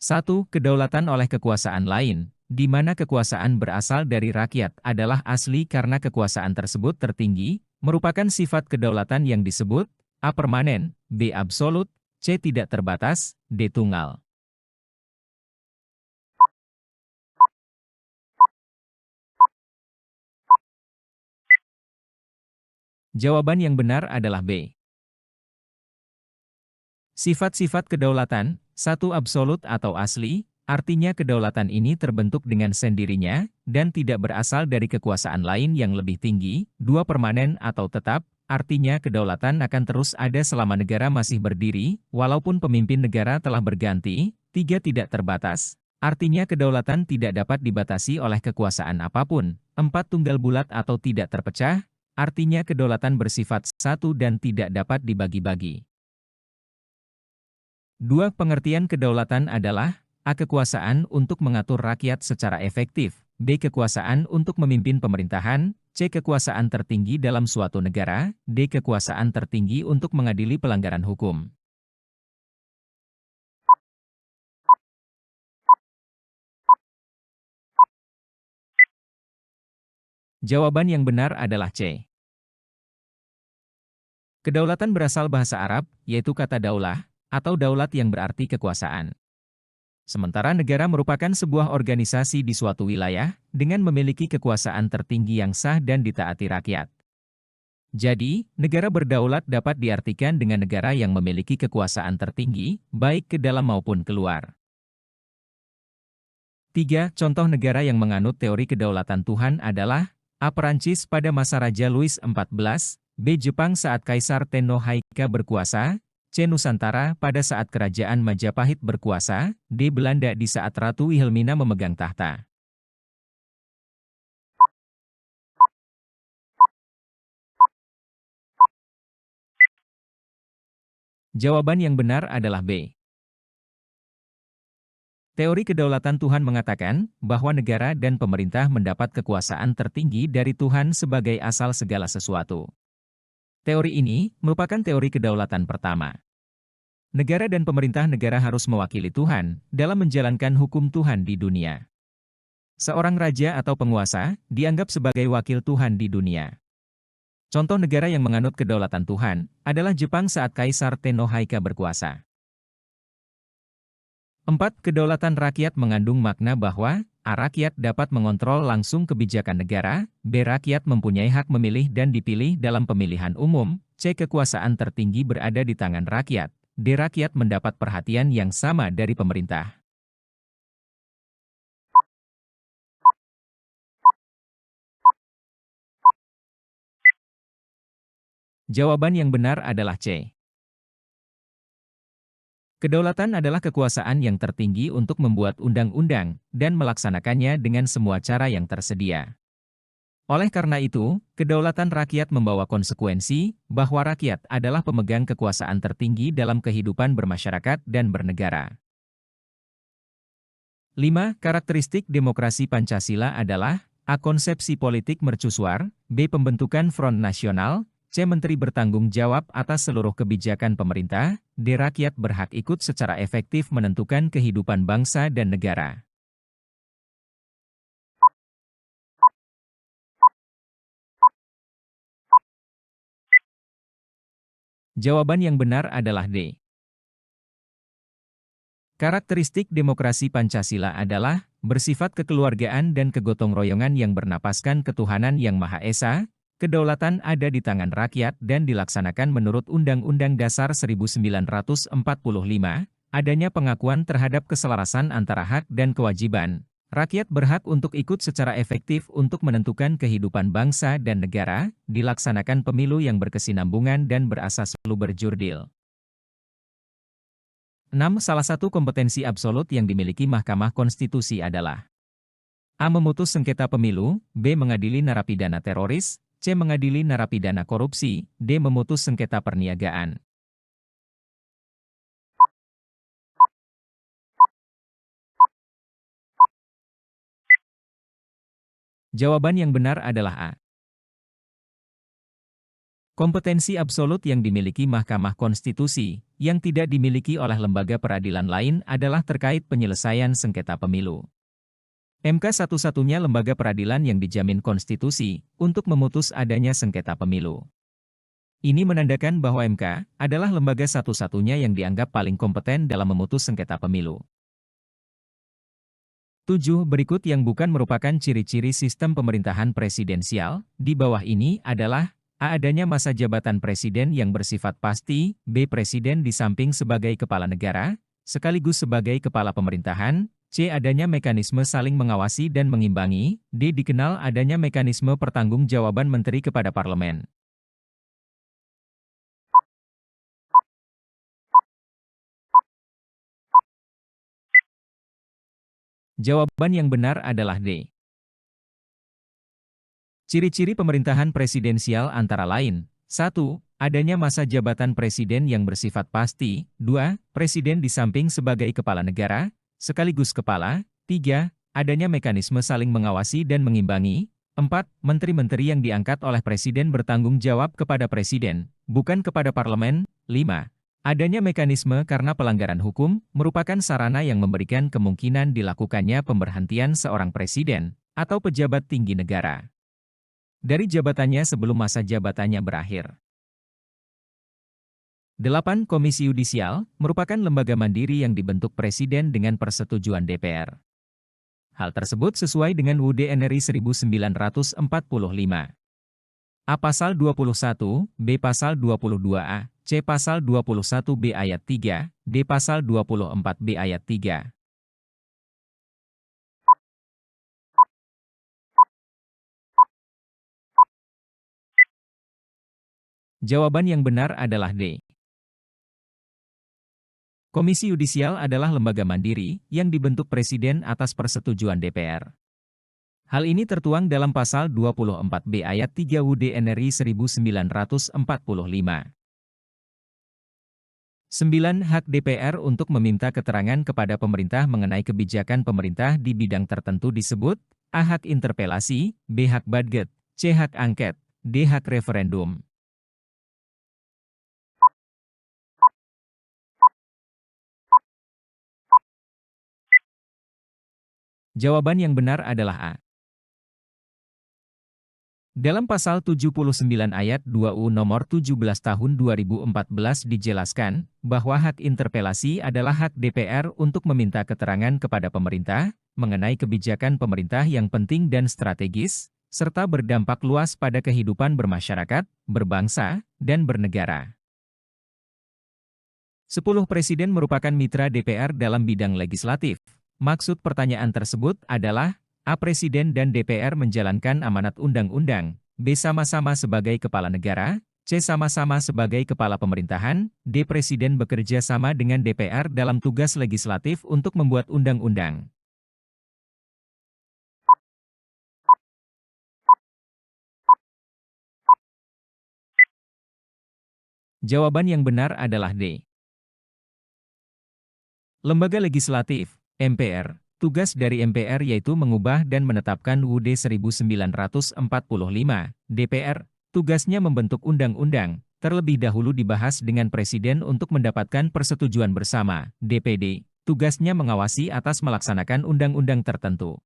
1. Kedaulatan oleh kekuasaan lain, di mana kekuasaan berasal dari rakyat adalah asli karena kekuasaan tersebut tertinggi, merupakan sifat kedaulatan yang disebut A. Permanen, B. Absolut, C. Tidak terbatas, D. Tunggal. Jawaban yang benar adalah B. Sifat-sifat kedaulatan, 1. Absolut atau asli, artinya kedaulatan ini terbentuk dengan sendirinya, dan tidak berasal dari kekuasaan lain yang lebih tinggi. 2. Permanen atau tetap, artinya kedaulatan akan terus ada selama negara masih berdiri, walaupun pemimpin negara telah berganti. 3. Tidak terbatas, artinya kedaulatan tidak dapat dibatasi oleh kekuasaan apapun. 4. Tunggal bulat atau tidak terpecah, artinya kedaulatan bersifat satu dan tidak dapat dibagi-bagi. 2. Pengertian kedaulatan adalah A. Kekuasaan untuk mengatur rakyat secara efektif, B. Kekuasaan untuk memimpin pemerintahan, C. Kekuasaan tertinggi dalam suatu negara, D. Kekuasaan tertinggi untuk mengadili pelanggaran hukum. Jawaban yang benar adalah C. Kedaulatan berasal bahasa Arab, yaitu kata daulah, atau daulat yang berarti kekuasaan. Sementara negara merupakan sebuah organisasi di suatu wilayah, dengan memiliki kekuasaan tertinggi yang sah dan ditaati rakyat. Jadi, negara berdaulat dapat diartikan dengan negara yang memiliki kekuasaan tertinggi, baik ke dalam maupun keluar. 3. Contoh negara yang menganut teori kedaulatan Tuhan adalah A. Perancis pada masa Raja Louis XIV, B. Jepang saat Kaisar Tenno Haika berkuasa, C. Nusantara pada saat Kerajaan Majapahit berkuasa, D. Belanda di saat Ratu Wilhelmina memegang tahta. Jawaban yang benar adalah B. Teori kedaulatan Tuhan mengatakan bahwa negara dan pemerintah mendapat kekuasaan tertinggi dari Tuhan sebagai asal segala sesuatu. Teori ini merupakan teori kedaulatan pertama. Negara dan pemerintah negara harus mewakili Tuhan dalam menjalankan hukum Tuhan di dunia. Seorang raja atau penguasa dianggap sebagai wakil Tuhan di dunia. Contoh negara yang menganut kedaulatan Tuhan adalah Jepang saat Kaisar Tenno Haika berkuasa. 4. Kedaulatan rakyat mengandung makna bahwa A. Rakyat dapat mengontrol langsung kebijakan negara, B. Rakyat mempunyai hak memilih dan dipilih dalam pemilihan umum, C. Kekuasaan tertinggi berada di tangan rakyat, D. Rakyat mendapat perhatian yang sama dari pemerintah. Jawaban yang benar adalah C. Kedaulatan adalah kekuasaan yang tertinggi untuk membuat undang-undang dan melaksanakannya dengan semua cara yang tersedia. Oleh karena itu, kedaulatan rakyat membawa konsekuensi bahwa rakyat adalah pemegang kekuasaan tertinggi dalam kehidupan bermasyarakat dan bernegara. 5. Karakteristik demokrasi Pancasila adalah A. Konsepsi politik mercusuar, B. Pembentukan Front Nasional, C. Menteri bertanggung jawab atas seluruh kebijakan pemerintah, D. Rakyat berhak ikut secara efektif menentukan kehidupan bangsa dan negara. Jawaban yang benar adalah D. Karakteristik demokrasi Pancasila adalah bersifat kekeluargaan dan kegotong royongan yang bernapaskan ketuhanan yang Maha Esa, kedaulatan ada di tangan rakyat dan dilaksanakan menurut Undang-Undang Dasar 1945, adanya pengakuan terhadap keselarasan antara hak dan kewajiban. Rakyat berhak untuk ikut secara efektif untuk menentukan kehidupan bangsa dan negara, dilaksanakan pemilu yang berkesinambungan dan berasas luber jurdil. 6. Salah satu kompetensi absolut yang dimiliki Mahkamah Konstitusi adalah A. Memutus sengketa pemilu, B. Mengadili narapidana teroris, C. Mengadili narapidana korupsi, D. Memutus sengketa perniagaan. Jawaban yang benar adalah A. Kompetensi absolut yang dimiliki Mahkamah Konstitusi, yang tidak dimiliki oleh lembaga peradilan lain adalah terkait penyelesaian sengketa pemilu. MK satu-satunya lembaga peradilan yang dijamin konstitusi untuk memutus adanya sengketa pemilu. Ini menandakan bahwa MK adalah lembaga satu-satunya yang dianggap paling kompeten dalam memutus sengketa pemilu. 7. Berikut yang bukan merupakan ciri-ciri sistem pemerintahan presidensial, di bawah ini adalah: A. Adanya masa jabatan presiden yang bersifat pasti. B. Presiden di samping sebagai kepala negara, sekaligus sebagai kepala pemerintahan. C. Adanya mekanisme saling mengawasi dan mengimbangi. D. Dikenal adanya mekanisme pertanggungjawaban menteri kepada parlemen. Jawaban yang benar adalah D. Ciri-ciri pemerintahan presidensial antara lain: 1. Adanya masa jabatan presiden yang bersifat pasti. 2. Presiden di samping sebagai kepala negara, sekaligus kepala. 3. Adanya mekanisme saling mengawasi dan mengimbangi. 4. Menteri-menteri yang diangkat oleh presiden bertanggung jawab kepada presiden, bukan kepada parlemen. 5. Adanya mekanisme karena pelanggaran hukum, merupakan sarana yang memberikan kemungkinan dilakukannya pemberhentian seorang presiden atau pejabat tinggi negara dari jabatannya sebelum masa jabatannya berakhir. 8. Komisi Yudisial merupakan lembaga mandiri yang dibentuk presiden dengan persetujuan DPR. Hal tersebut sesuai dengan UUD NRI 1945. A. Pasal 21, B. Pasal 22A, C. Pasal 21B ayat 3, D. Pasal 24B ayat 3. Jawaban yang benar adalah D. Komisi Yudisial adalah lembaga mandiri yang dibentuk presiden atas persetujuan DPR. Hal ini tertuang dalam Pasal 24B ayat 3 UUD NRI 1945. 9. Hak DPR untuk meminta keterangan kepada pemerintah mengenai kebijakan pemerintah di bidang tertentu disebut: A. Hak interpelasi, B. Hak badget, C. Hak angket, D. Hak referendum. Jawaban yang benar adalah A. Dalam Pasal 79 ayat 2 UU Nomor 17 Tahun 2014 dijelaskan bahwa hak interpelasi adalah hak DPR untuk meminta keterangan kepada pemerintah mengenai kebijakan pemerintah yang penting dan strategis, serta berdampak luas pada kehidupan bermasyarakat, berbangsa, dan bernegara. 10. Presiden merupakan mitra DPR dalam bidang legislatif. Maksud pertanyaan tersebut adalah: A. Presiden dan DPR menjalankan amanat undang-undang, B. Sama-sama sebagai kepala negara, C. Sama-sama sebagai kepala pemerintahan, D. Presiden bekerja sama dengan DPR dalam tugas legislatif untuk membuat undang-undang. Jawaban yang benar adalah D. Lembaga legislatif, MPR. Tugas dari MPR yaitu mengubah dan menetapkan UUD 1945. DPR, tugasnya membentuk undang-undang, terlebih dahulu dibahas dengan Presiden untuk mendapatkan persetujuan bersama. DPD, tugasnya mengawasi atas melaksanakan undang-undang tertentu.